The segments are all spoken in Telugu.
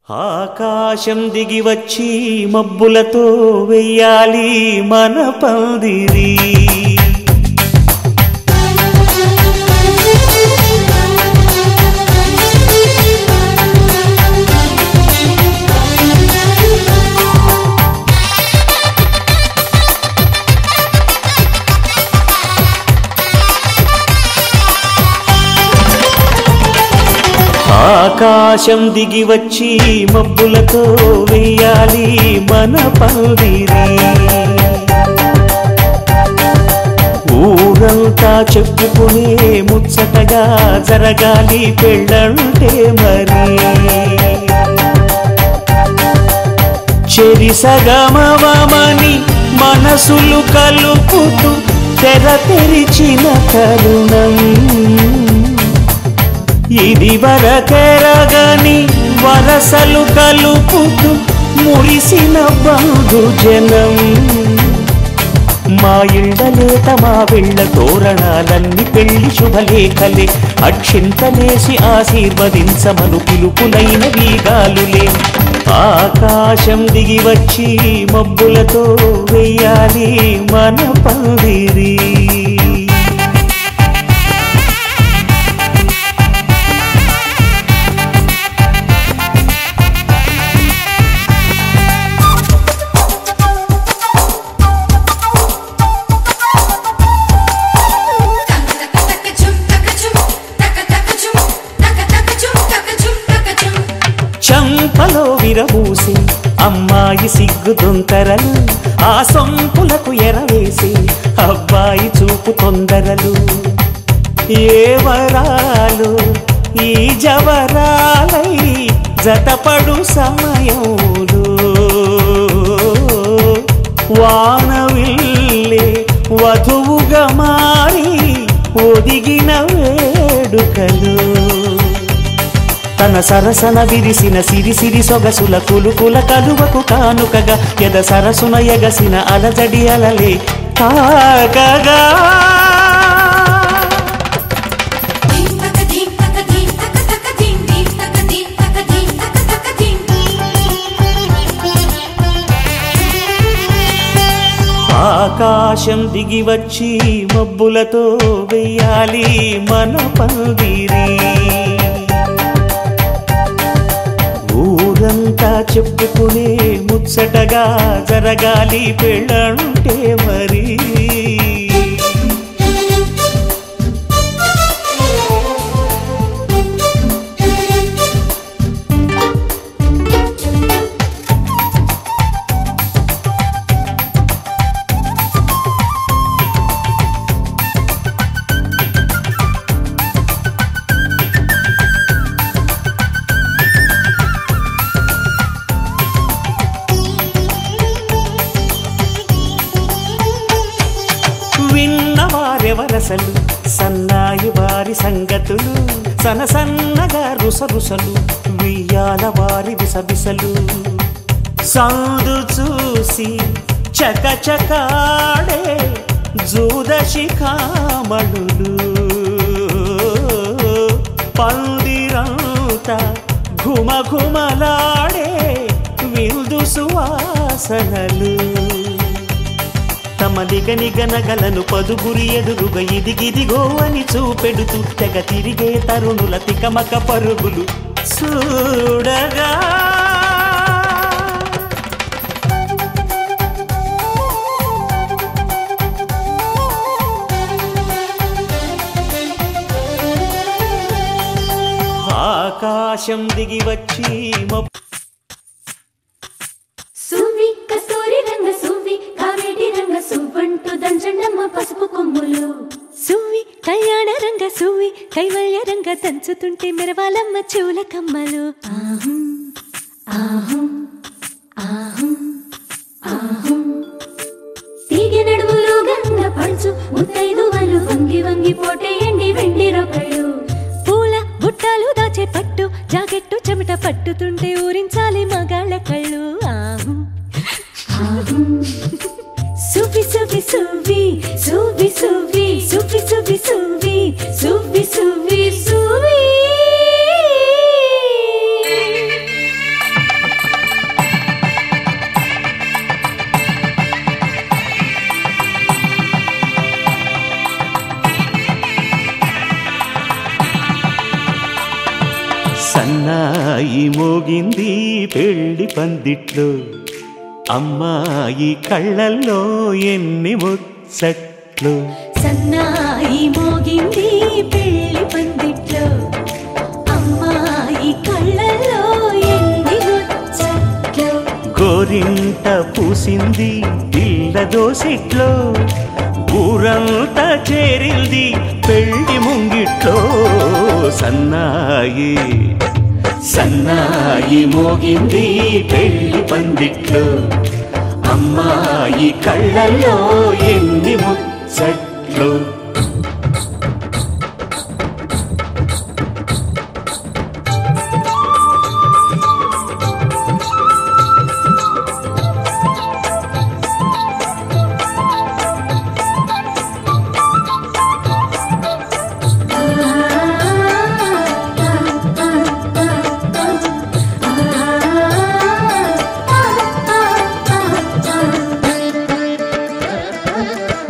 ఆకాశం దిగి వచ్చి మబ్బులతో వెయ్యాలి మన పందిరి. ఆకాశం దిగి వచ్చి మబ్బులతో వెయ్యాలి మన పందిరి. ఊరంతా చెప్పుకునే ముచ్చటగా జరగాలి పెళ్ళంటే మరి. చెరిసగమవమని మనసులు కలుపుతూ తెర తెరిచిన తరుణం ఇది వరకెరగని వరసలు కలుపుతూ మురిసిన బంధుజనం. మా ఇళ్ళలేత మా వెళ్ళ తోరణాలన్నీ పెళ్లి శుభలేఖలే. అక్షింతలేసి ఆశీర్వదించమను పిలుపులైన వీగాలులే. ఆకాశం దిగి వచ్చి మబ్బులతో వెయ్యాలి మన పందిరి. చంపలో విరబూసి అమ్మాయి సిగ్గు దొంతరలు, ఆ సొంపులకు ఎరవేసి అబ్బాయి చూపు తొందరలు. ఏ వరాలు ఈ జవరాలై జతపడు సమయంలో వానవిల్లే వధువుగా మారి ఒదిగిన వేడుకలు. తన సరసన విరిసిన సిరిసిరి సొగసుల కులుకుల కలువకు కానుకగా ఎద సరసున ఎగసిన అలజడి అలలే తాకగా. ఆకాశం దిగి వచ్చి మబ్బులతో వెయ్యాలి మన పందిరి. ఊరంతా చెప్పుకునే ముచ్చటగా జరగాలి పెళ్ళంటే మరి. విన్నవారెవరసలు సన్నాయి వారి సంగతులు, సనసన్నగా రుసరుసలు వియ్యాల వారి విసవిసలు. సాధు చూసి చకచకాడే జూదశిఖామణులు, పందిరంతా ఘుమఘుమలాడే విందు సువాసనలు. తమ నిగనిగనగలను పదుగురి ఎదురుగా ఇదిగిదిగో అని చూపెడుతూ తెగ తిరిగే తరుణుల తికమక పరుగులు చూడగా. ఆకాశం దిగి వచ్చి పసుపు కొమ్ములు సువ్వి కళ్యాణ రంగ సువ్వి కైవల్య రంగ దంచుతుంటే మెరవాలమ్మ చెవుల కమ్మలు. ఆహం ఆహం ఆహం ఆహం తీగ నడుములు గంగ పడుచు ముత్తైదువలు వంగి వంగి పోటేయండి వెండి రొకళ్ళు. పూల బుట్టాలు దాచే పట్టు జాకెట్టు చెమట పట్టుతుంటే ఊరించాలి మగాళ్ళ కళ్ళు. ఆహం ఆహం సువ్వి సువ్వి సువ్వి సువ్వి సువ్వి సువ్వి సువ్వి సువ్వి సువ్వి సువ్వి సువ్వి. సన్నాయి మోగింది పెళ్లి పందిట్లో అమ్మాయి కళ్ళల్లో ఎన్ని ముచ్చట్లు సన్నాయి మోగింది పెళ్లి పందిట్లో అమ్మాయి కళ్ళల్లో ఎన్ని ముచ్చట్లు గోరింట పూసింది పిల్ల దోసిట్లో ఊరంతా చేరింది పెళ్లి ముంగిట్లో సన్నాయి సన్నాయి మోగింది పెళ్లి పందిట్లో అమ్మాయి కళ్ళల్లో ఎన్ని ముచ్చట్లు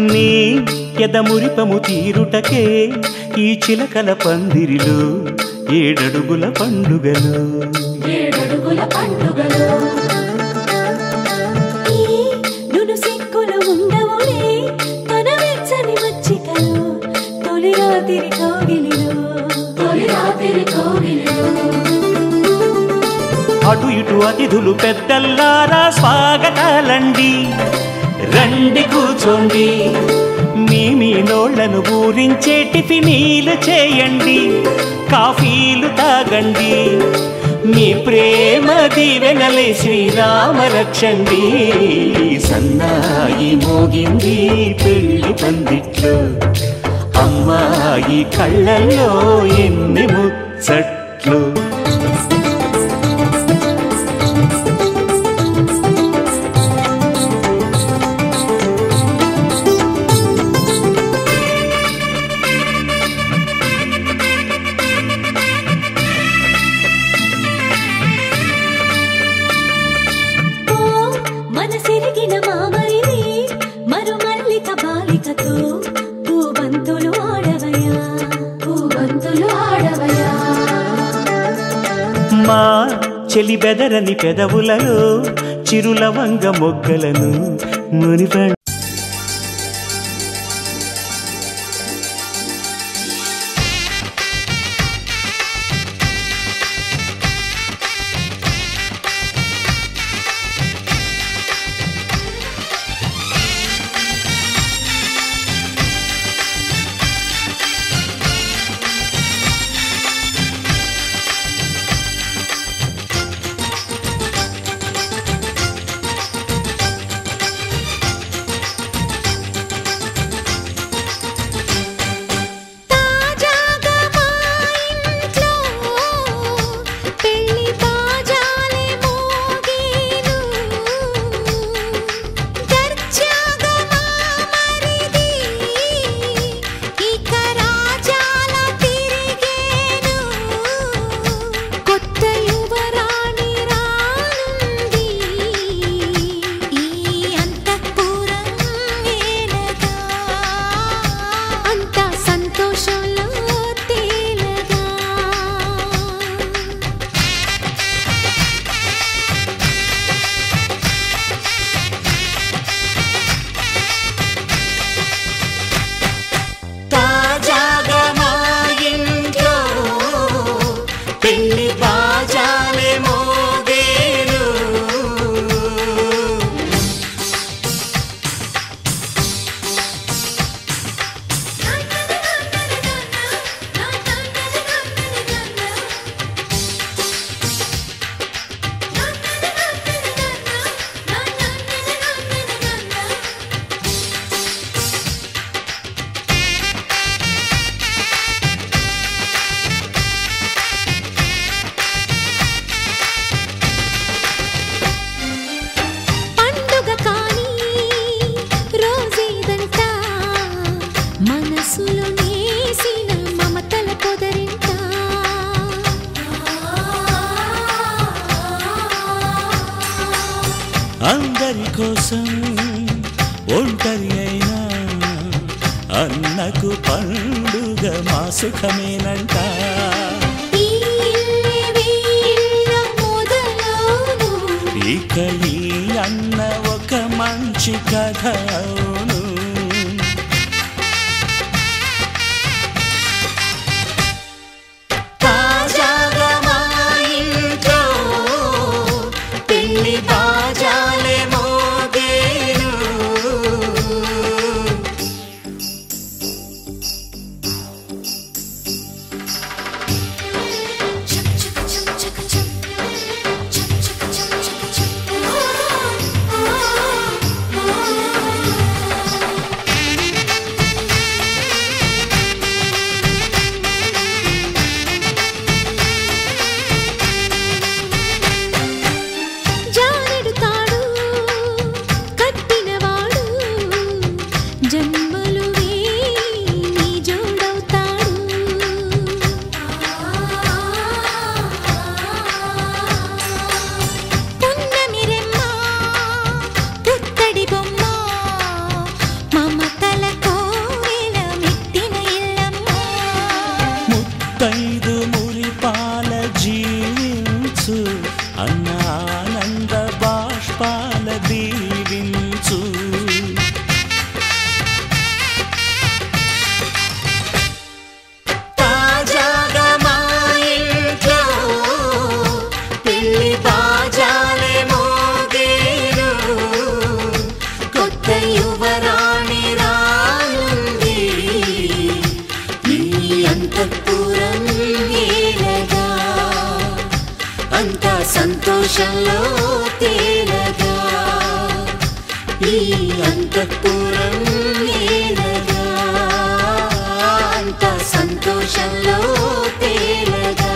నీ ఎదమురిపము తీరుటకే ఈ చిలకల పందిరిలో ఏడడుగుల పండుగలు నును సిక్కులు ఉండవులే తన వెచ్చని మచ్చికలు తొలి రాత్రి కోగిలిలో అటు ఇటు అతిథులు పెద్దల్లారా స్వాగతాలండి రండి కూర్చోండి మీ నోళ్లను ఊరించే టిఫినీలు చేయండి కాఫీలు తాగండి మీ ప్రేమ దీవెనలే శ్రీరామ రక్షండి సన్నాయి మోగింది పెళ్లి పందిట్లో అమ్మాయి కళ్ళల్లో ఎన్ని ముచ్చట్లు మనసిరిగిన మామరిది మరుమల్లిక బాలికతో పూబంతులు ఆడవయా మా చెలి బెదరని పెదవులలో చిరులవంగ మొగ్గలను మునిప అందరి కోసం ఒంటరి అయినా అన్నకు పండుగ మా సుఖమేనంట. ఈ ఇక ఈ అన్న ఒక మంచి కథ అవును. తాజాగా మా ఇంట్లో పెళ్లి బాజాలే మోగేను. ముత్తైదు మురిపాల జీవించు అన్న ఆనంద బాష్పాల దీవించు. తాజాగా మా ఇంట్లో పెళ్లి బాజాలే మోగేను. కొత్త యువరాణి రానుంది ఈ అంతఃపురం ఏలగా. అంతా సంతోషంలో తేలగా ఈ అంతఃపురం ఏలగా. అంతా సంతోషంలో తేలగా.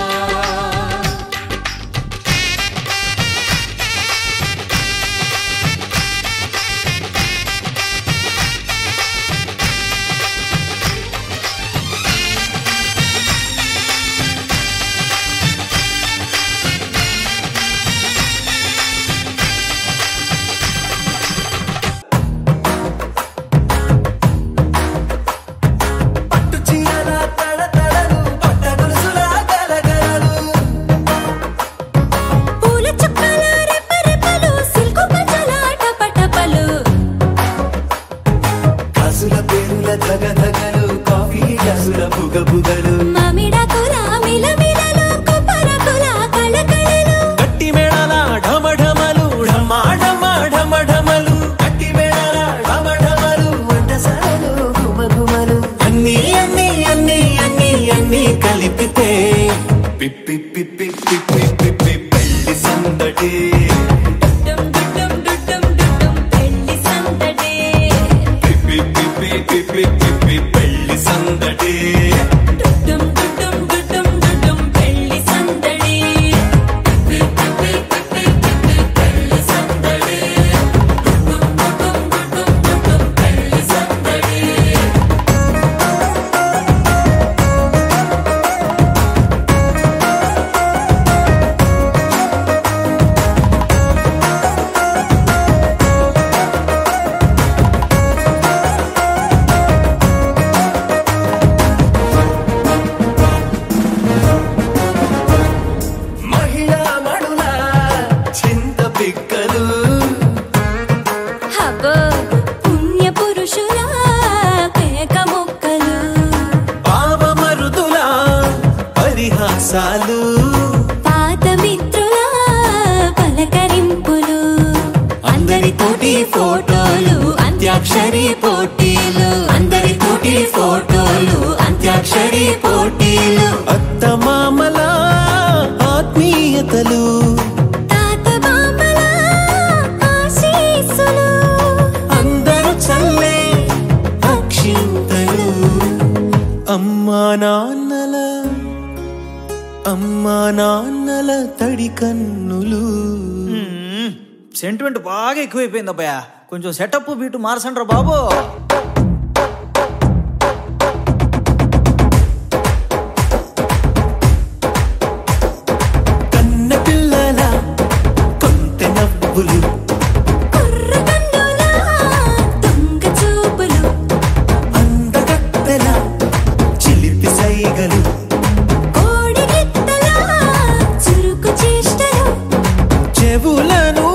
కలిపితే పిప్పి పిప్పి పిప్పి పిప్పి పెళ్లి సందడి. పెళ్లి సందడి పిప్పి పిప్పి పిప్పి పిప్పి పెళ్లి సందడి. పెళ్లి సందడి పిప్పి పిప్పి పిప్పి పెళ్లి సందడి. పెళ్లి సందడి. పాత మిత్రుల పలకరింపులు అందరితోటి ఫోటోలు అంత్యాక్షరి పోటీలు. అందరితోటి ఫోటోలు అంత్యాక్షరి పోటీలు. అత్తమామల ఆత్మీయతలు తాత మామల ఆశీస్సులు. అందరూ చల్లే అక్షింతలు. అమ్మా నాన్నల తడి కన్నులు. సెంటిమెంట్ బాగా ఎక్కువైపోయింది అబ్బాయా. కొంచెం సెటప్ బీటు మార్చండ్రా బాబు. కన్న పిల్లల కొంత నవ్వులు అందగత్తెల చిలిపి సైగలు. చెవులను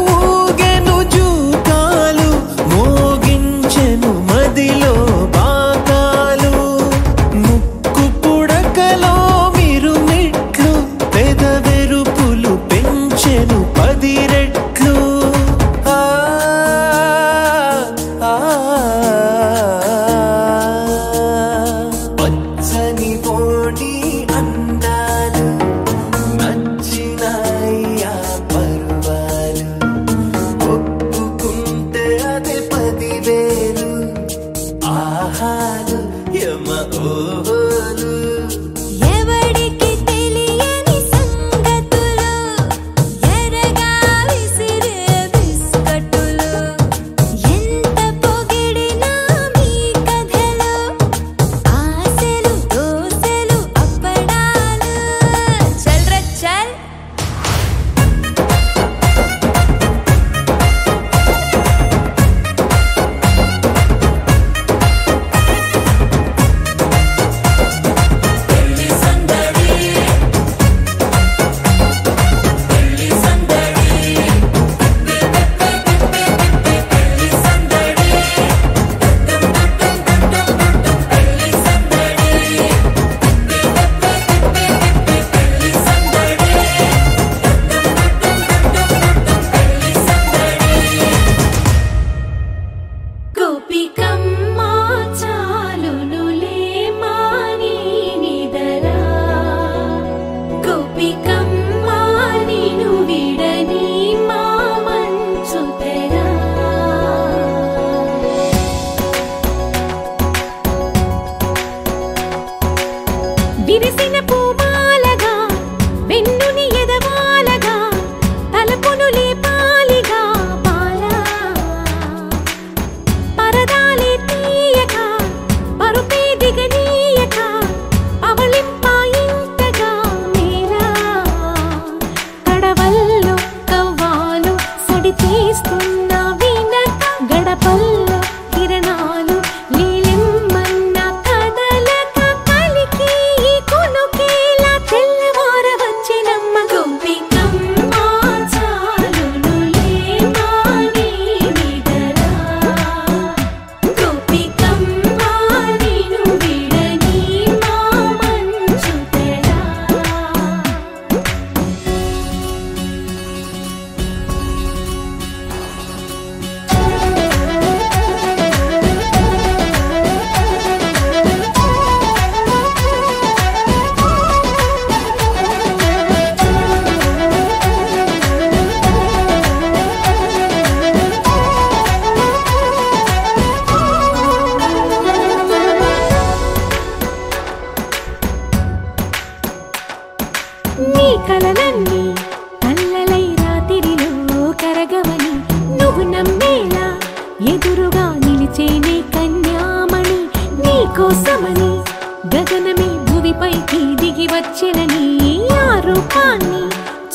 కోసమని గగనమే భువిపైకి దిగి వచ్చినని ఆ రూపాన్ని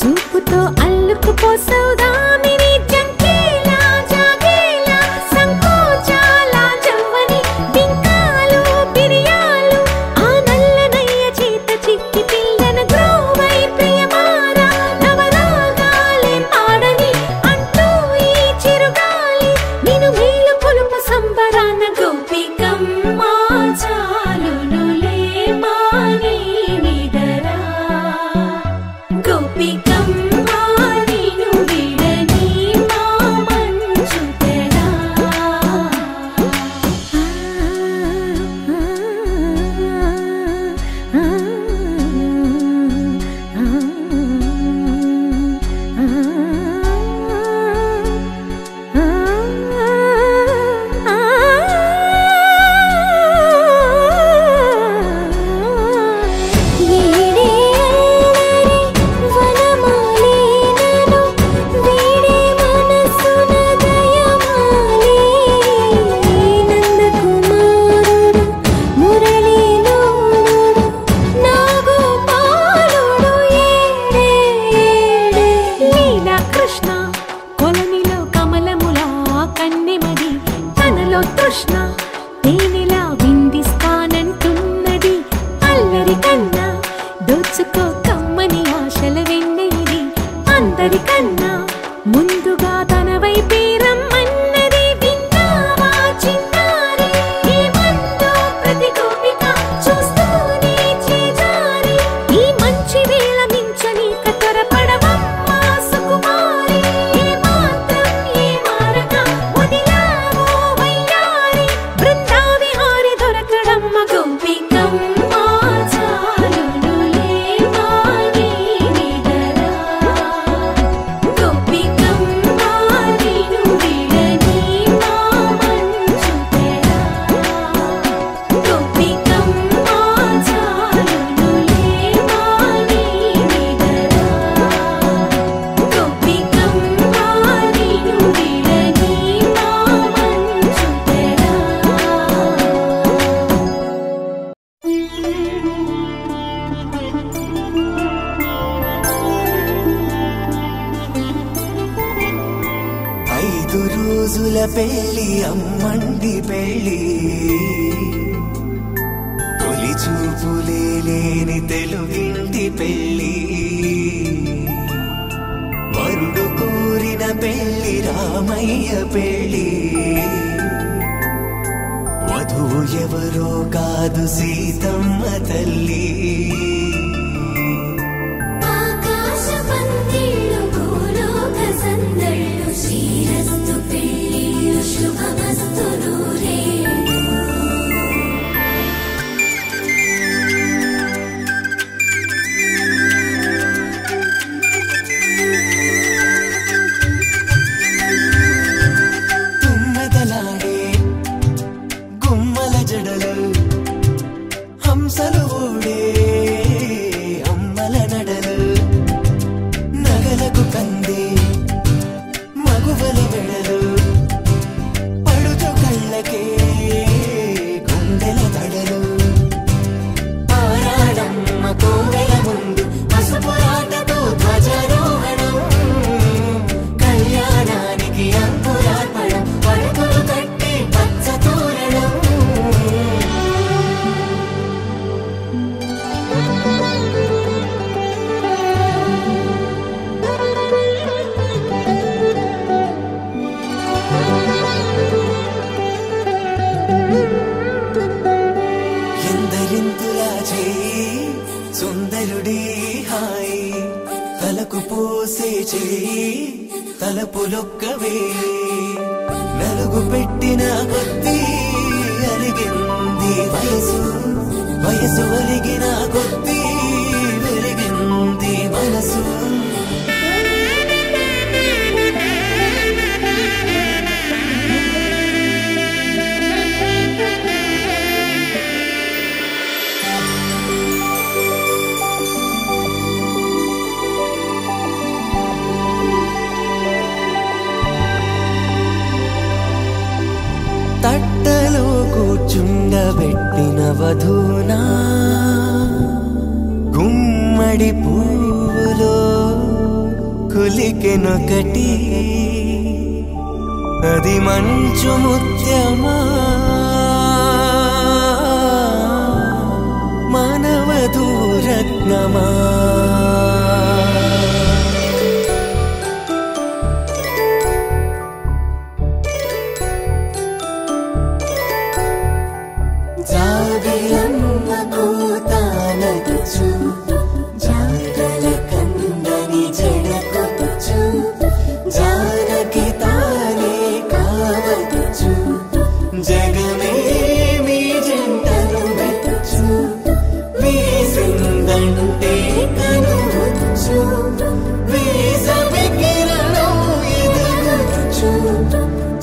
చూపుతో అల్లుకుపోసౌదామిని జంకేలా జాగేలా సంకోచాల జవ్వని బింకాలు బిరియాలు ఆ నల్లనయ్య చేత చిక్కి పిల్లన గ్రోవై ప్రియమారా నవరాగాలే పాడని అంటూ ఈ చిరుగాలి నిన్ను మేలు కొలుపు సంబరాన గోపికమ్మ చాలునులే మాని నిదరా గోపికమ్మ నిన్ను విడని మా మంచు తెరా తృష్ణ తేనెలా విందిస్తానంటున్నది అల్లరి కన్నా దోచుకో కమ్మని ఆశల వెన్నెయిది అందరికన్నా ముందుగా తన వైపే రమ్మన్నది విన్నావా చిన్నారి ఏమందో ప్రతి గోపిక చూస్తూనే చేజారి ఈ మంచి వేళ మించని కతరపడవమ్మ సుకుమారి ఏ మాత్రం ఏ మారక వదిలావో వయ్యారి బృందావిహారి దొరకడమ్మ గోపికమ్మ చాలునులే మాని నిదరా గోపికమ్మ నిన్ను విడని మా మంచు తెరా గోపికమ్మ చాలునులే మాని నిదరా గోపికమ్మ నిన్ను విడని మా మంచు తెరా ఐదు రోజుల పెళ్లి అమ్మండి పెళ్లి తొలి చూపులే లేని తెలుగింటి పెళ్లి వరుడు కోరిన పెళ్లి రామయ్య పెళ్లి వధువు ఎవరో కాదు సీతమ్మ తల్లి ఆకాశ పందిళ్ళు భూలోక సందళ్ళు శ్రీరస్తు పెళ్ళిళ్ళు శుభమస్తు నూరేళ్ళు తుమ్మెదలాడే గుమ్మల జడలు హంసలు ఊడే అమ్మల నడలు నగలకు కంది మగువల వెడలు పడుచు కళ్ళకే గుండెల తడలు ఆరాడమ్మ కోవెల ముందు పసుపురాటతో ధ్వజారోహణం కళ్యాణానికి అంకురార్పణం పడుకులు కట్టి పచ్చ తోరణం ఎందరింతులా చేయి సుందరుడి హాయి తలకు పోసే చేయి తలపులొక్కవే నలుగు పెట్టిన కొద్దీ అలిగింది వయసు వయసు ఒలిగిన కొద్దీ వెలిగింది మనసు తట్టలో కూర్చు కూర్చుండబెట్టిన వధూనా గుమ్మడి పువ్వులో కులికెనొకటి అది మంచు ముత్యమా మానవధూరత్నమా జాబిలమ్మ కూతానగుచు జాడల కందని జడకొచ్చు జానకి తానే కావదుచు జగమే మీ జంటను వెతుచు వీసిందంటే కనువచ్చు వీసవి కిరణం ఎదుగుచు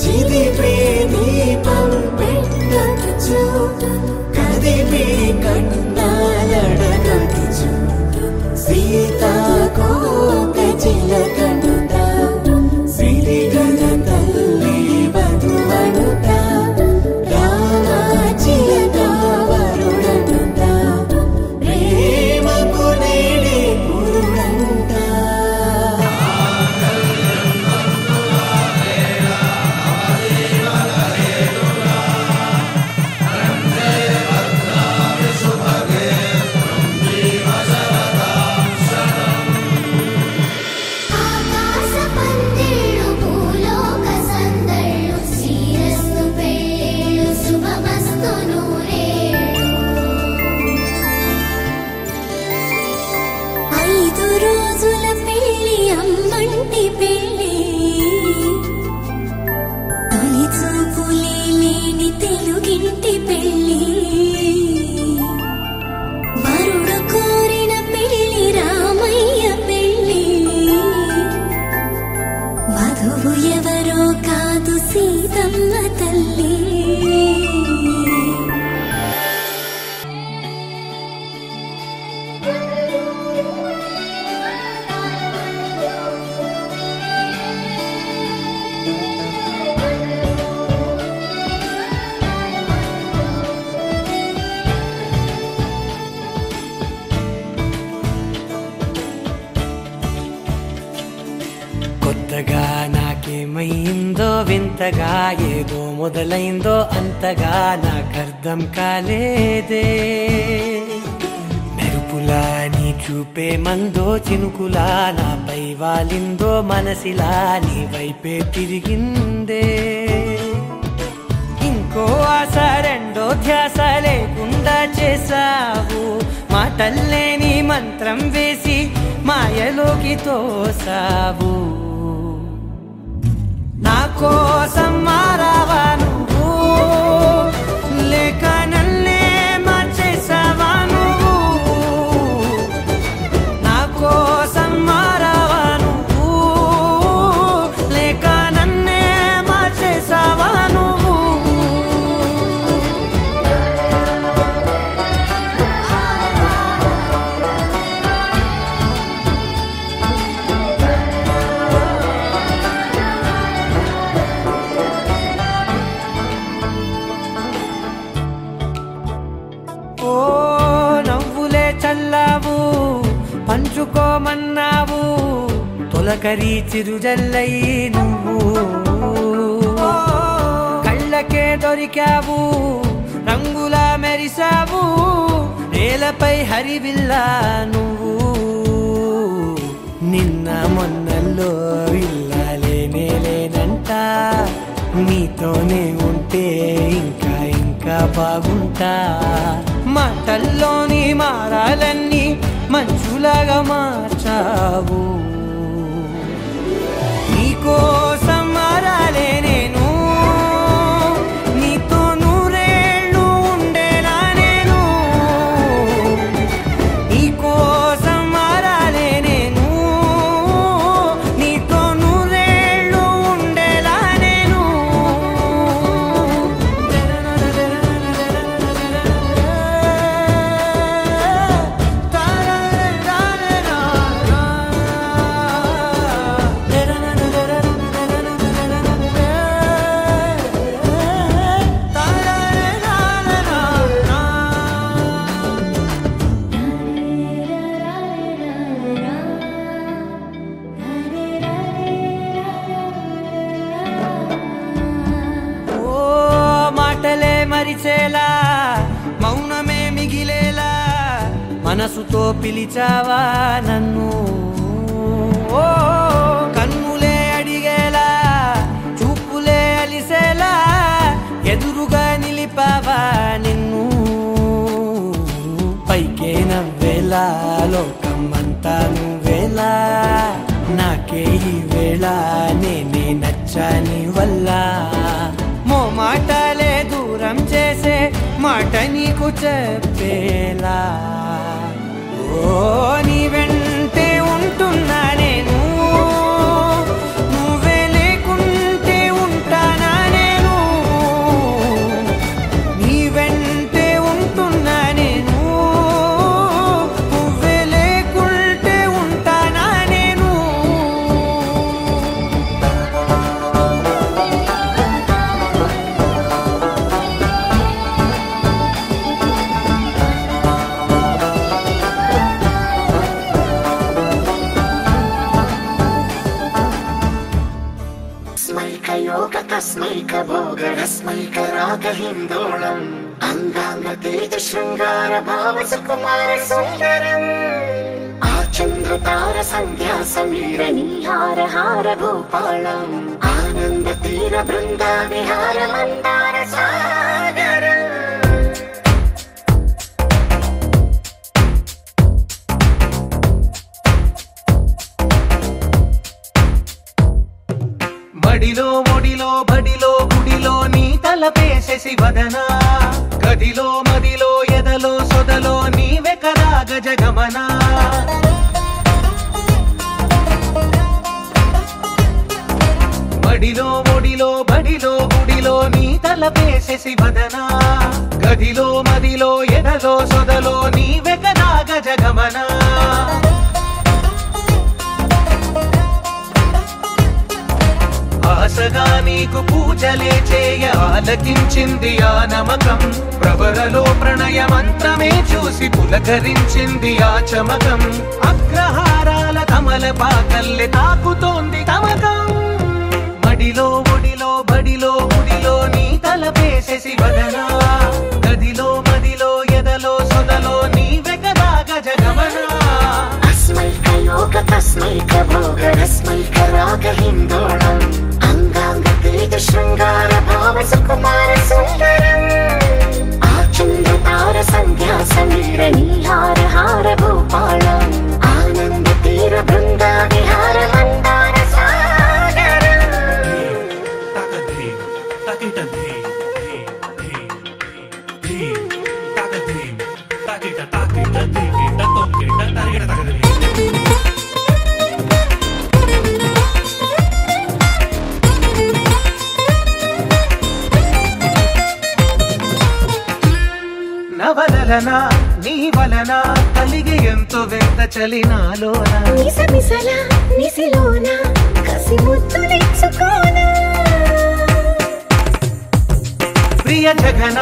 చిదిపే దీపం పెట్టచ్చు కదిపే కన్నాలడగచ్చు సీతాకోక చిలకనుట సిరిగల తల్లి వధువనుట రామాచిలక వరుడనుట ప్రేమకు నేడే పురుడంట ఆకాశ పందిళ్ళు భూలోక సందళ్ళు శ్రీరస్తు పెళ్ళిళ్ళు శుభమస్తు నూరేళ్ళు 5 రోజుల పెళ్ళి అమ్మంటి పెళ్ళి తొలి చూపులే లేని తెలుగింటి పెళ్ళి వరుడు కోరిన పెళ్ళి రామయ్య పెళ్ళి వధువు ఎవరో కాదు సీతమ్మ తల్లి కొత్తగా నాకేమైందో వింతగా ఏదో మొదలైందో అంతగా నాకర్థం కాలేదే మెరుపులా నీ చూపే మందో చినుకులా నాపై వాలిందో మనసిలా నీ వైపే తిరిగిందే ఇంకో ఆశ రెండో ధ్యాస లేకుండా చేసావు మాటల్లే నీ మంత్రం వేసి మాయలోకి తోసావు నా కోసం మారావా నువ్వు లేక నన్నే మార్చేసావా నువ్వు నా కోసం మారావా నువ్వు లేక నన్నే మార్చేసావా నువ్వు ఓ నవ్వులే చల్లావు పంచుకోమన్నావు తొలకరి చిరుజల్లై నువ్వు కళ్ళకే దొరికావు రంగులా మెరిసావు నేలపై హరివిల్లా నువ్వు నిన్న మొన్నల్లో ఇల్లాలేనే లేనంట నీతోనే ఉంటే ఇంకా ఇంకా బాగుంటా మాటల్లోని మారాలన్నీ మంచులాగా మార్చావు నీకోసం మారాలే నేను నీతో నూరేళ్ళు ఉండేలా నేను నీకోసం మారాలే నేను నీతో నూరేళ్ళు ఉండేలా నేను మరిచేలా మౌనమే మిగిలేలా మనసుతో పిలిచావా నన్ను ఓ కన్నులే అడిగేలా చూపులే అలిసేలా ఎదురుగా నిలిపావా నిన్ను పైకే నవ్వేలా లోకమంతా నువ్వేలా నాకే ఈ వేళ నేనే నచ్చాని వల్ల మో మాటలే దూరం చేసే మాట నీకు చెప్పేలా ఓ నీ వెంటే ఉంటున్నా నేను నువ్వే లేకుంటే ఉంటానా నేను నీ వెంటే ఉంటున్నా నేను నువ్వే లేకుంటే ఉంటానా నేను तस्मैक भोगरस्मैक रागहिन्दोळम् अङ्गाङ्गतेज शृङ्गार भाव सुकुमार सुन्दरम् आचन्द्रतार सन्ध्या समीर नीहार हार भूपालम् आनन्द तीर बृन्दा विहार मन्दार सागरम् బడిలో ఒడిలో బడిలో గుడిలో నీ తలపేసేసి వదనా గదిలో మదిలో ఎదలో సొదలో నీవే కదా గజగమనా బడిలో ఒడిలో బడిలో గుడిలో నీ తలపేసేసి వదనా గదిలో మదిలో ఎదలో సొదలో నీవే కదా గజగమనా ఆశగా నీకు పూజలే చేయ ఆలకించింది ఆ నమకం ప్రవరలో ప్రణయ మంత్రమే చూసి పులకరించింది ఆ చమకం అగ్రహారాల కమల పాకల్లె తాకుతోంది తమకం మడిలో ఒడిలో బడిలో గుడిలో నీ తలపేసేసి వదనా గదిలో మదిలో ఎదలో సొదలో నీవే కదా గజగమనా अस्मैक योग तस्मैक भोगरस्मैक रागहिन्दोळम् अङ्गाङ्गतेज शृङ्गार भाव सुकुमार सुन्दरम् आचन्द्रतार सन्ध्या समीर नीहार हार भूपालम् आनन्द तीर बृन्दा विहार मन्दार सागरम् నవలనా నీ వలన కలిగి ఎంతో వింత చలినాలోన నిసమిసల నిసిలోన కసి ముద్దులిచ్చుకోనా ప్రియ జగన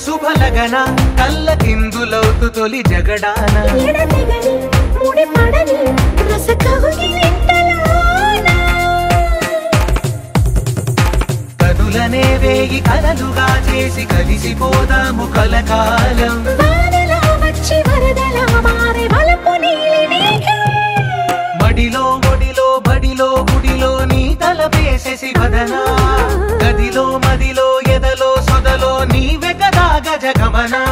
శుభలగన కళ్ళ కిందులవుతు తొలి జగడాన ఎడతెగని ముడి పడని రస కౌగిలింతలోన కనులనే వేయి కలలుగా చేసి కలిసిపోదాము కలకాలం వానలా వచ్చి వరదలా మారే వలపు నీలి మేఘం మడిలో ఒడిలో బడిలో గుడిలో నీ తలపేసేసి వదనా గదిలో మదిలో ఎదలో సొదలో నీవే కదా గజగమనా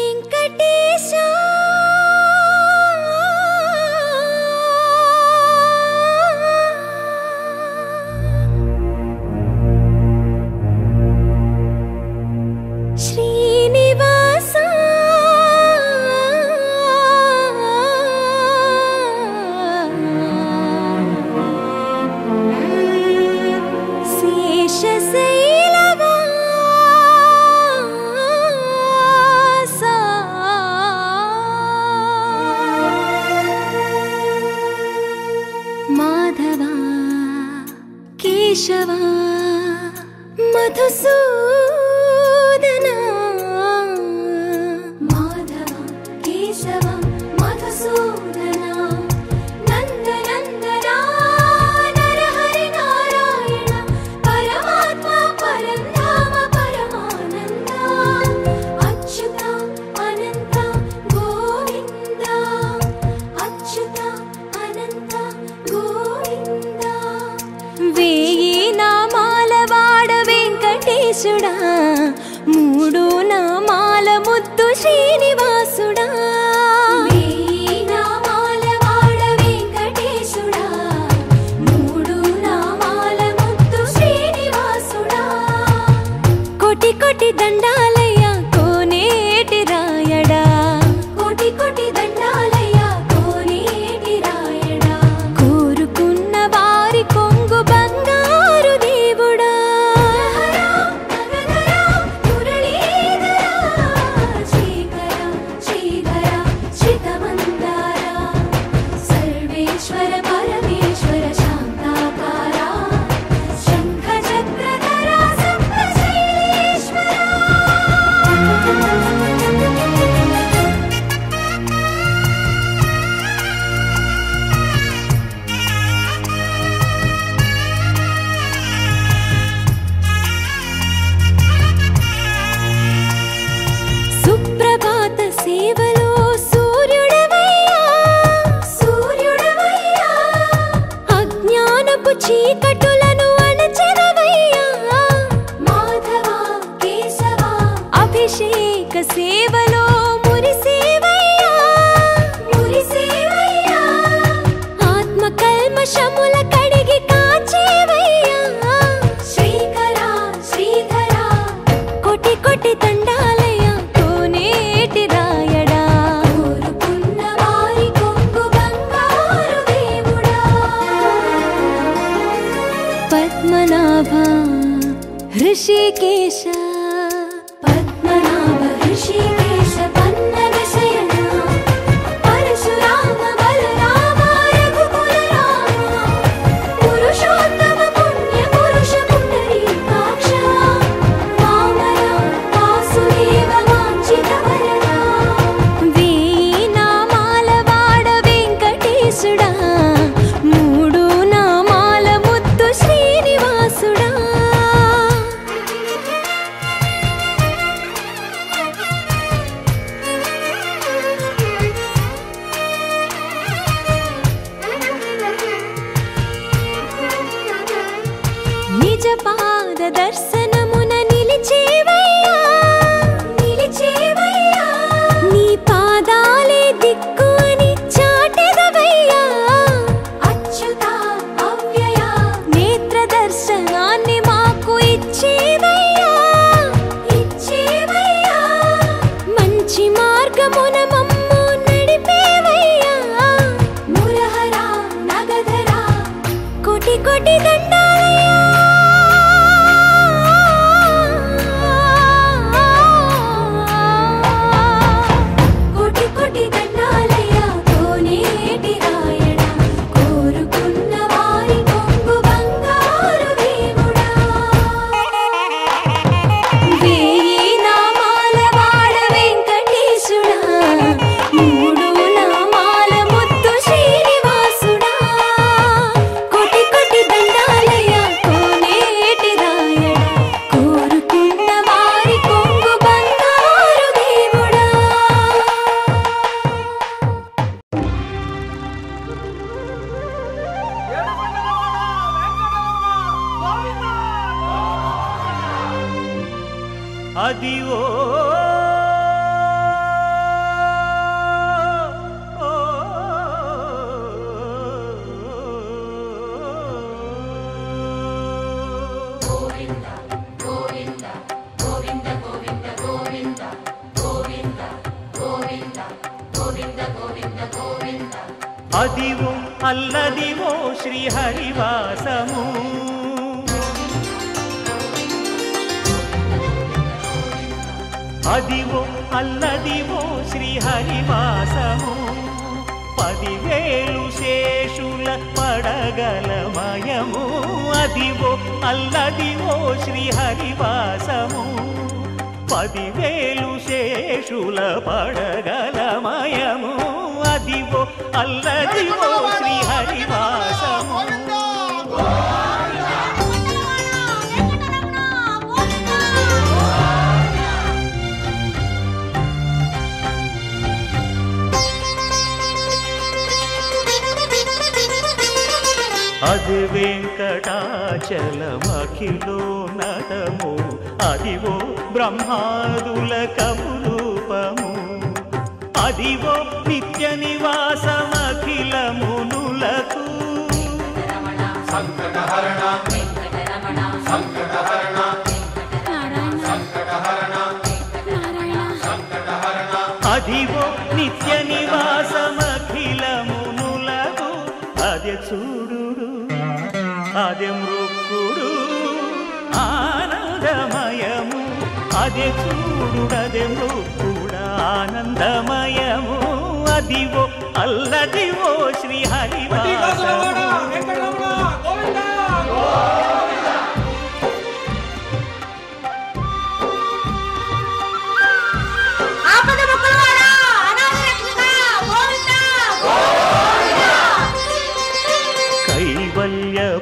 వెంకటేశా కేశవా మధుసూదనా మాధవ కేశవ మధుసూదనా నందనందనా నరహరి నారాయణ పరమాత్మ పరంధామ పరమానంద అచ్యుత అనంత గోవింద అచ్యుత అనంత గోవింద వేయి నామాల వాడ వెంకటేశుడా మూడు నామాల ముద్దు శ్రీనివాసుడా వేయి నామాల వాడ వెంకటేశుడా మూడు నామాల ముద్దు శ్రీనివాసుడా కోటి కోటి దండాలయ్య కోనేటి రాయడా కోటి కోటి దండాలయ్య కోనేటి రాయడా కోరుకున్న వారి కొంగు బంగారు దేవుడా సర్వేశ్వర పరమేశ్వర శాంతాకార శంఖ చక్రధర సప్తశైలేశ్వర సుప్రభాత సేవలో సూర్యుడవయ్యా సూర్యుడవయ్యా అజ్ఞానపు చీకటులను అణచెదవయ్యా మాధవ కేశవ అభిషేక సేవలో మురిసేవయ్యా మురిసేవయ్యా ఆత్మ కల్మషముల కడిగి కాచేవయ్యా శ్రీకర శ్రీధర కోటి కోటి దండాలయ కోనేటి రాయడా కోరుకున్న వారి కొంగు బంగారు దేవుడా పద్మనాభ హృషికేశ పద్మనాభ హృషికేశ పన్నగ శయన పరశురామ బలరామ రఘుకుల రామ పురుషోత్తమ పుణ్య పురుష పుండరీకాక్ష వామన వాసుదేవ వాంఛిత వరదా వేయి నామాల వాడ వెంకటేశుడా మూడు నామాల ముద్దు శ్రీనివాసుడా నిజ పాద దర్శనమున నిలిచేవయ్యా నిలిచేవయ్యా నీ పాదాలే దిక్కు అని చాటెదవయ్యా అచ్యుత అవ్యయ నేత్ర దర్శనాన్ని మాకు ఇచ్చేవయ్యా ఇచ్చేవయ్యా మంచి మార్గమున మమ్ము నడిపేవయ్యా మురహర నగధర కోటి కోటి దండాలయ్యా కోటి కోటి దండాలయ్య కోనేటి రాయడా కోరుకున్న వారి కొంగు బంగారు దేవుడా వేయి నామాల వాడ వెంకటేశుడా మూడు నామాల ముద్దు శ్రీనివాసుడా కోటి కోటి దండాలయ్య కోనేటి రాయడా కోరుకున్న వారి కొంగు బంగారు దేవుడా అదివో అదివో అల్లదివో శ్రీహరివాసము అదివో అల్లదివో శ్రీహరివాసము 10,000 శేషుల పడగలమయము అదివో అల్లదివో శ్రీహరివాసము 10,000 శేషుల పడగలమయము అదివో అల్లదివో శ్రీహరివాసము అది వెంకటాచలమఖిలోన్నతము అదివో బ్రహ్మాదుల కపురూపము అదివో నిత్య నివాసమఖిలమునులకు సంకటహరణ సంకటహరణ సంకటహరణ అదివో నిత్య నివాసమఖిలమునులకు అదే చూడు అదే మృక్కుడు ఆనందమయము అదే చూడు అదే మృక్కుడు ఆనందమయము అదివో అల్లదివో శ్రీహరివాసము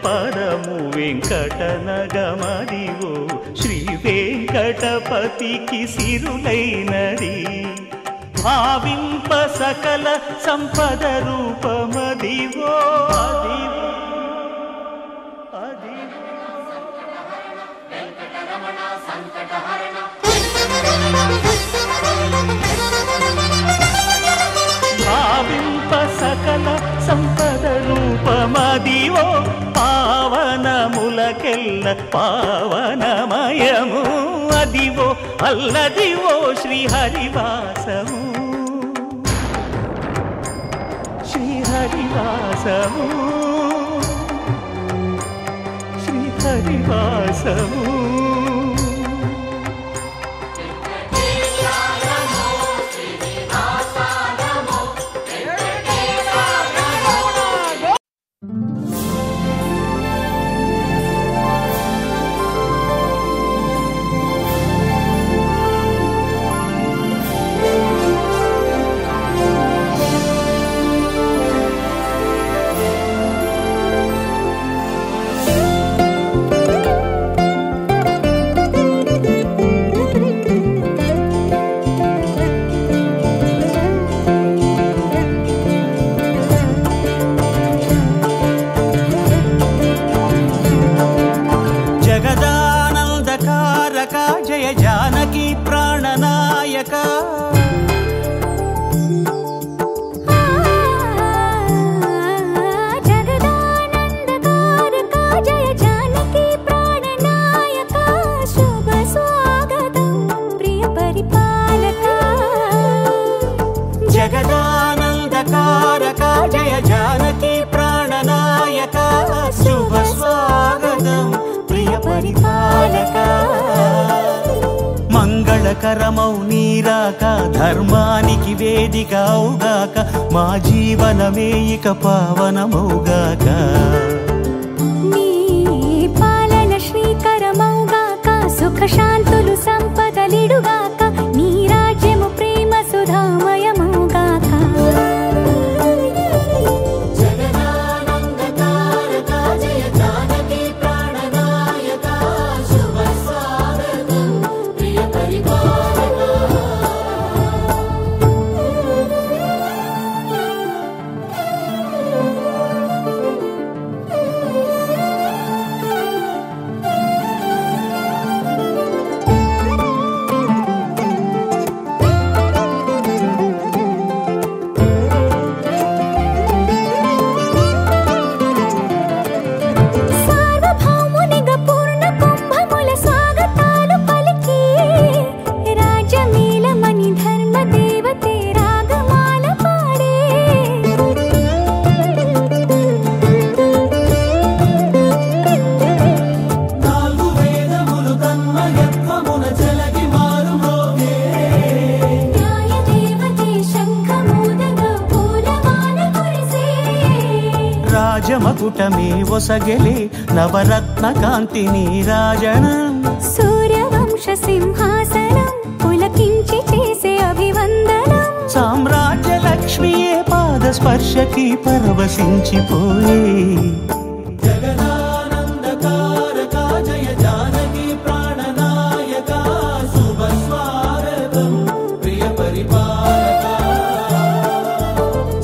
పదము వెంకటనగమదివో శ్రీ వెంకటపతికి సిరులైనది భావింప సకల సంపద రూపమదివో భావింప సకల సంపద రూపమదివో పావనములకెల్ల పావనమయము అదివో అల్లదివో శ్రీహరివాసము శ్రీహరివాసము శ్రీహరివాసము మంగళకరమౌ నీరాక ధర్మానికి వేదికవుగాక మా జీవనమే ఇక పావనమౌగాక నీ పాలన శ్రీకరమౌగాక సుఖ శాంతులు సంపదలిడుగాక నీ రాజ్యము ప్రేమ సుధామయమౌగాక మకుటమే ఒసగెలి నవరత్న కాంతి నీరాజనం సూర్యవంశ సింహాసనం పులకించి చేసే అభివందనం సామ్రాజ్య లక్ష్మియే పాద స్పర్శకి పరవశించిపోయే జగదానందకారక జయ జానకి ప్రాణనాయక శుభ స్వాగతం ప్రియ పరిపాలక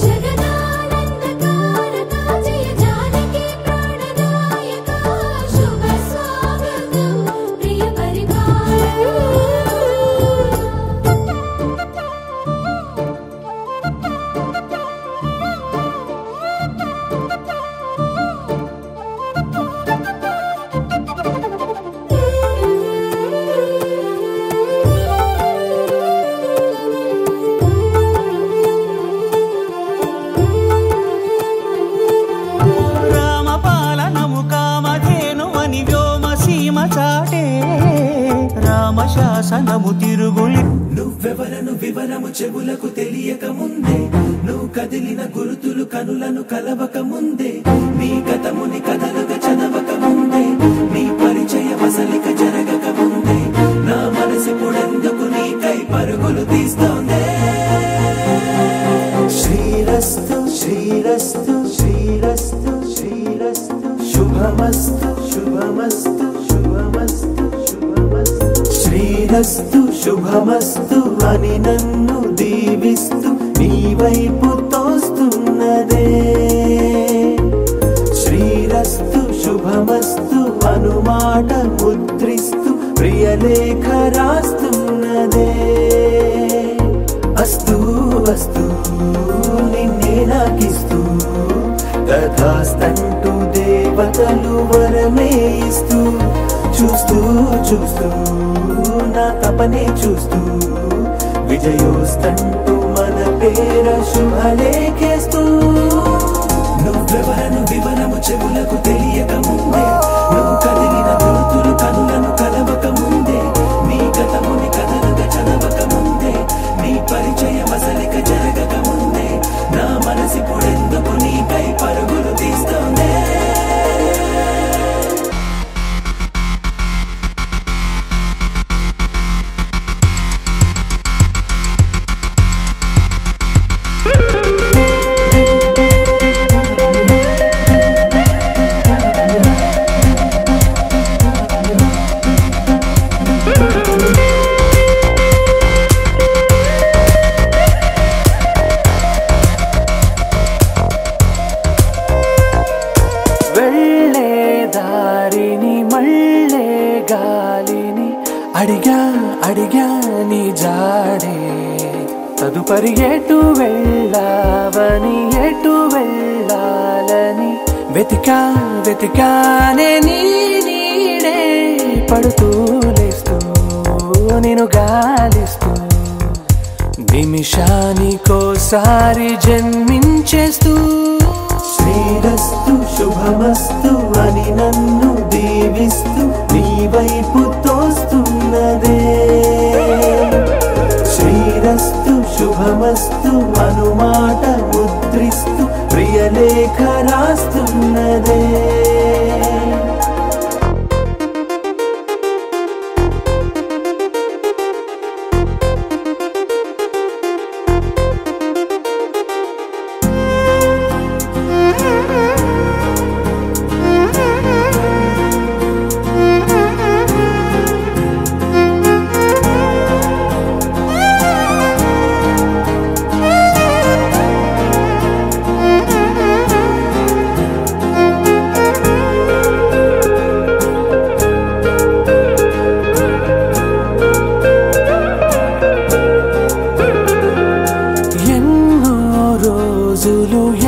జగదానందకారక జయ జానకి ప్రాణనాయక శుభ స్వాగతం ప్రియ రామపాలనము కామధేను అని వ్యోమ సీమ చాటే రామశాసనము తిరుగులి నువ్వెవరను వివరము చెవులకు తెలియక ముందే నువ్వు కదిలిన గురుతులు కనులను కలవక ముందే నీ గతముని కథలుగా చదవక ముందే నీ పరిచయ వసలిక జరగక ముందే నా మనసు పొడెందుకు నీకై పరుగులు తీస్తోందే శ్రీరస్తు శ్రీరస్తు శ్రీరస్తు శ్రీరస్తు శుభమస్తు శుభమస్తు శుభమస్తు శుభమస్తు శ్రీరస్తు శుభమస్తు అని నన్ను దీవిస్తూ నీ వైపు తోస్తున్నదే శ్రీరస్తు శుభమస్తు అనుమాట ముద్రిస్తూ ప్రియలేఖ రాస్తున్నదే అస్తు అస్తు నిన్నే నాకిస్తూ తథాస్తంటూ దేవతలు వరమే ఇస్తూ చూస్తూ చూస్తూ నా తపనే చూస్తూ విజయోస్తంటూ మన పేర శుభలేఖేస్తూ నువ్వెవరను వివరము చెవులకు తెలియక ముందే నువ్వు కదిలిన గుర్తులు కనులను కలవక ముందే నీ గతముని కథలుగా చదవక ముందే నీ పరిచయ వసలిక జరగక ముందే నా మనసి పొడెందుకు నీకై పరుగులు తీస్తోందే వెళ్ళే దారిని మళ్ళే గాలిని అడిగా అడిగా నీ జాడే తదుపరి ఎటు వెళ్ళావని ఎటు వెళ్ళాలని వెతికా వెతికానే నీ నీడే పడుతూ లేస్తూ నేను గాలిస్తూ నిమిషానికోసారి జన్మించేస్తూ శ్రీరస్తు శుభమస్తు అని నన్ను దీవిస్తూ నీ వైపు తోస్తున్నదే శ్రీరస్తు శుభమస్తు అనుమాట ముద్రిస్తూ ప్రియలేఖ రాస్తున్నదే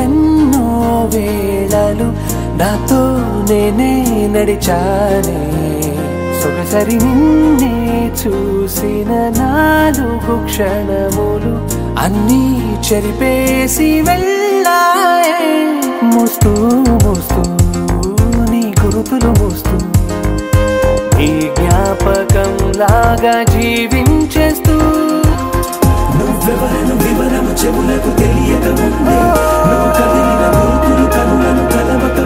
ఎన్నో వేళలు నాతో నేనే నడిచానే సొగసరి నిన్నే చూసిన 4 క్షణములు అన్నీ చెరిపేసి వెళ్ళాయే మోస్తూ మోస్తూ నీ గురుతులు మోస్తూ ఈ జ్ఞాపకం లాగా జీవించేస్తూ నువ్వెవరను వివరము చెవులకు తెలియక ముందే నువ్వు కదిలిన గుర్తులు కనులను కలవక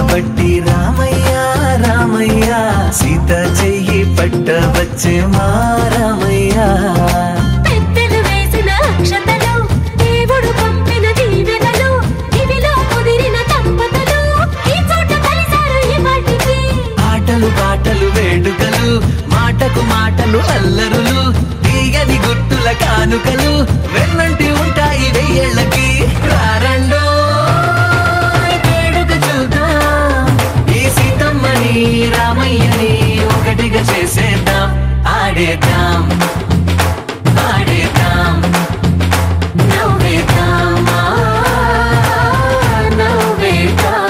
పట్టి రామయ్య రామయ్య సీత చెయ్యి పట్ట వచ్చే మా రామయ్య పెద్దలు వేసిన అక్షతలు దేవుడు పంపిన దీవెనలు ఇవిలో కుదిరిన దంపతులు ఈ చోట కలిసారు ఈ పాటికి ఆటలు పాటలు వేడుకలు మాటకు మాటలు అల్లరులు తీయని గుట్టుల కానుకలు వెన్నంటి ఉంటాయి వెయ్యేళ్ళకి రారండో వేడుక చూద్దాం ఈ సీతమ్మని రామయ్యని ఒకటిగా చేసేద్దాం ఆడేద్దాం ఆడేద్దాం నవ్వేద్దాం నవ్వేద్దాం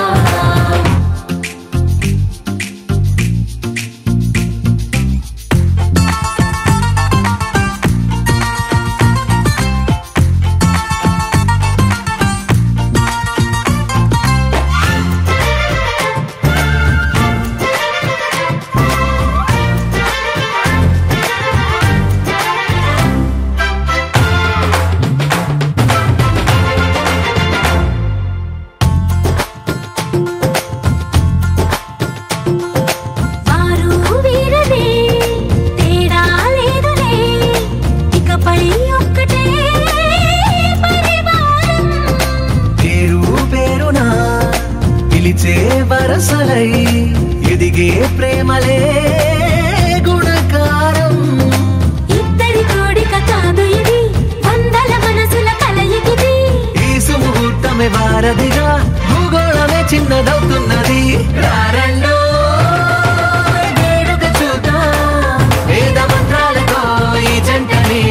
వారు వీరనే తేడా లేదులే ఇకపై ఒక్కటే పరివారం పేరు పేరునా పిలిచే వరసలై ఎదిగే ప్రేమలే గుణకారం ఇద్దరి కోడిక కాదు ఇది వందల మనసుల కలయికిది ఈ సుముహూర్తమే వారధిగా భూగోళమే చిన్నదవుతున్నది రారండో వేడుక చూద్దాం వేద మంత్రాలతో ఈ జంటని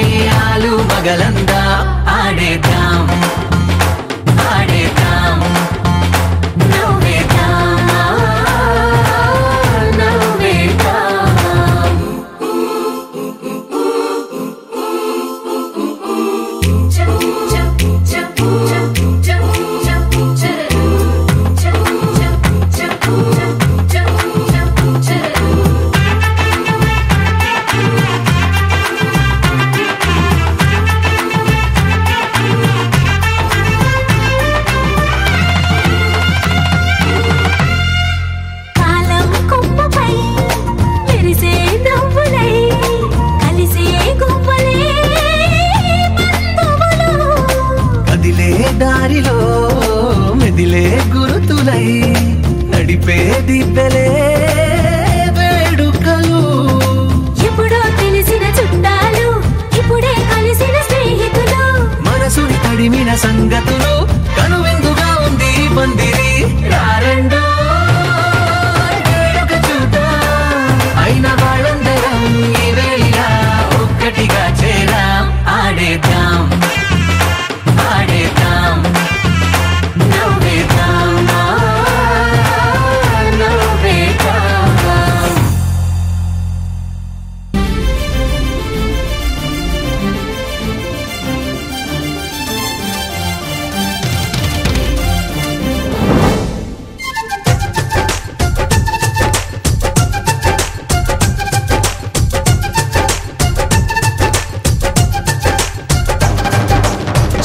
ఆలు మగలందా ఆడేద్దాం ఆడేద్దాం నవ్వేద్దాం నవ్వేద్దాం కాలం కొమ్మపై మెరిసే నవ్వులై కలిసే గువ్వలే బంధువులు కదిలే దారిలో మెదిలే గురుతులై నడిపే దిబ్బెలే వేడుకలు ఎప్పుడో తెలిసిన చుట్టాలు ఇప్పుడే కలిసిన స్నేహితులు మనసుని తడిమిన సంగతులు కనువిందుగా ఉంది ఈ పందిరి రారండో వేడుక చూద్దాం అయిన వాళ్ళందరం ఈ వేళ ఒక్కటిగా చేరాం ఆడేద్దాం ఆడేద్దాం నవ్వేద్దాం నవ్వేద్దాం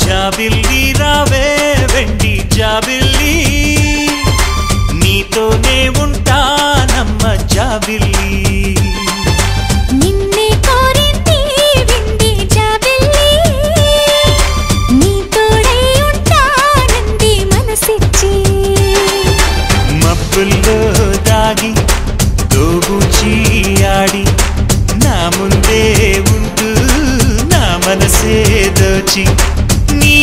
జాబిల్లి రావే వెండి జాబిల్లి నీతోనే ఉంటానమ్మ జాబిల్లి నిన్నే కోరింది వింది జాబిల్లి నీ తోడై ఉంటానంది మనసిచ్చి మబ్బుల్లో దాగి దోబూచి ఆడి నా ముందే ఉంటూ నా మనసే దోచి నీ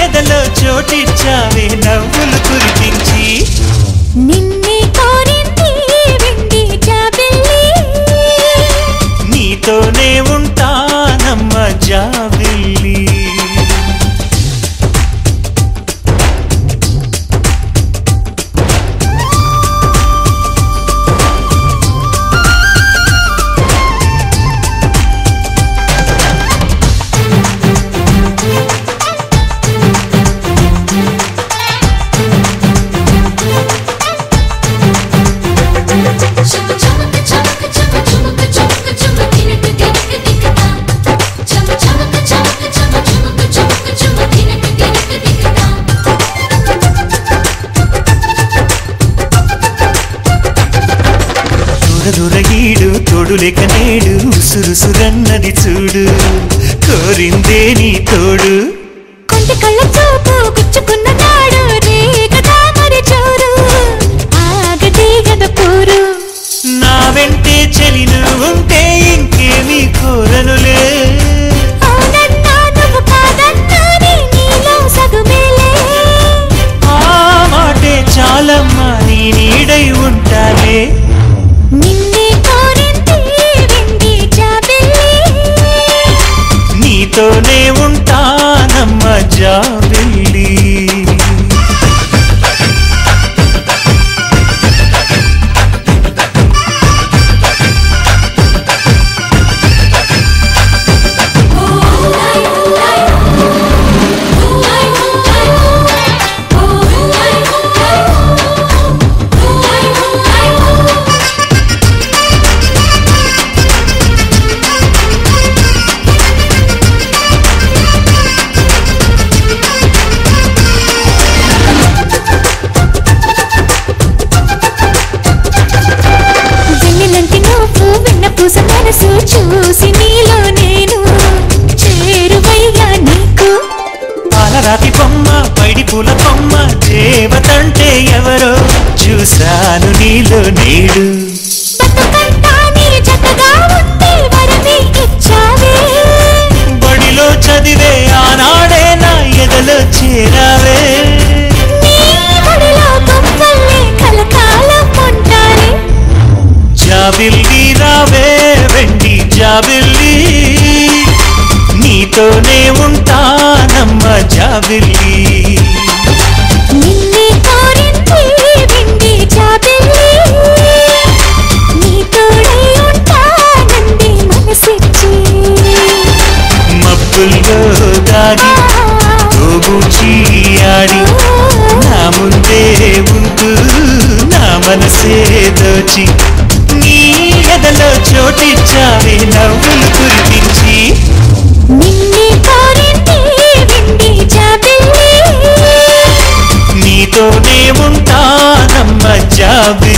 ఎదలో చోటిచ్చావే నవ్వులు కురిపించి నిన్నే కోరింది వింది జాబిల్లి నీతోనే ఉంటానమ్మ జాబిల్లి తొలదురగీడు తోడులేక నేడు ఉసురుసురన్నది చూడు కోరిందే నీ తోడు కొంటి కళ్ళ చూపు గుచ్చుకున్న నాడు రేగదా మరి చోరు ఆగదే గద పోరు నా వెంటే చెలిను ఉంటే ఇంకేమీ కోరనులే అవునన్నా నువ్వు కాదన్నా నీలో సగుమేలే ఆ మాటే చాలమ్మా నీ నీడై ఉంటాలే నిన్నే కోరింది వెండి జాబిల్లి నీతోనే ఉంటానమ్మ జాబిల్లి మనసు చూసి నీలో నేను చేరువయ్యా నీకు పాలరాతి బొమ్మ పైడి పూల బొమ్మ దేవతంటే ఎవరో చూశాను నీలో నేడు బతుకంతా నీ జతగా ఉంటే వరమే ఇచ్చావే బడిలో చదివే ఆనాడే నా ఎదలో చేరావే నీ బడిలో గొప్పల్లే కలకాలం ఉంటానే జాబిల్లి రావే వెండి జాబిల్లి నీతోనే ఉంటానమ్మ జాబిల్లి నిన్నే కోరింది వెండి జాబిల్లి నీతోడై ఉంటానంది మనసిచ్చి మబ్బుల్లో దాగి తోబూచి ఆడి నా ముందే ఉంటూ నా మనసే దోచి నీ ఎదలో చోటిచ్చావే నవ్వులు కురిపించి నిన్నే కోరింది వెండి జాబిల్లి నీతోనే ఉంటానమ్మ జాబిల్లి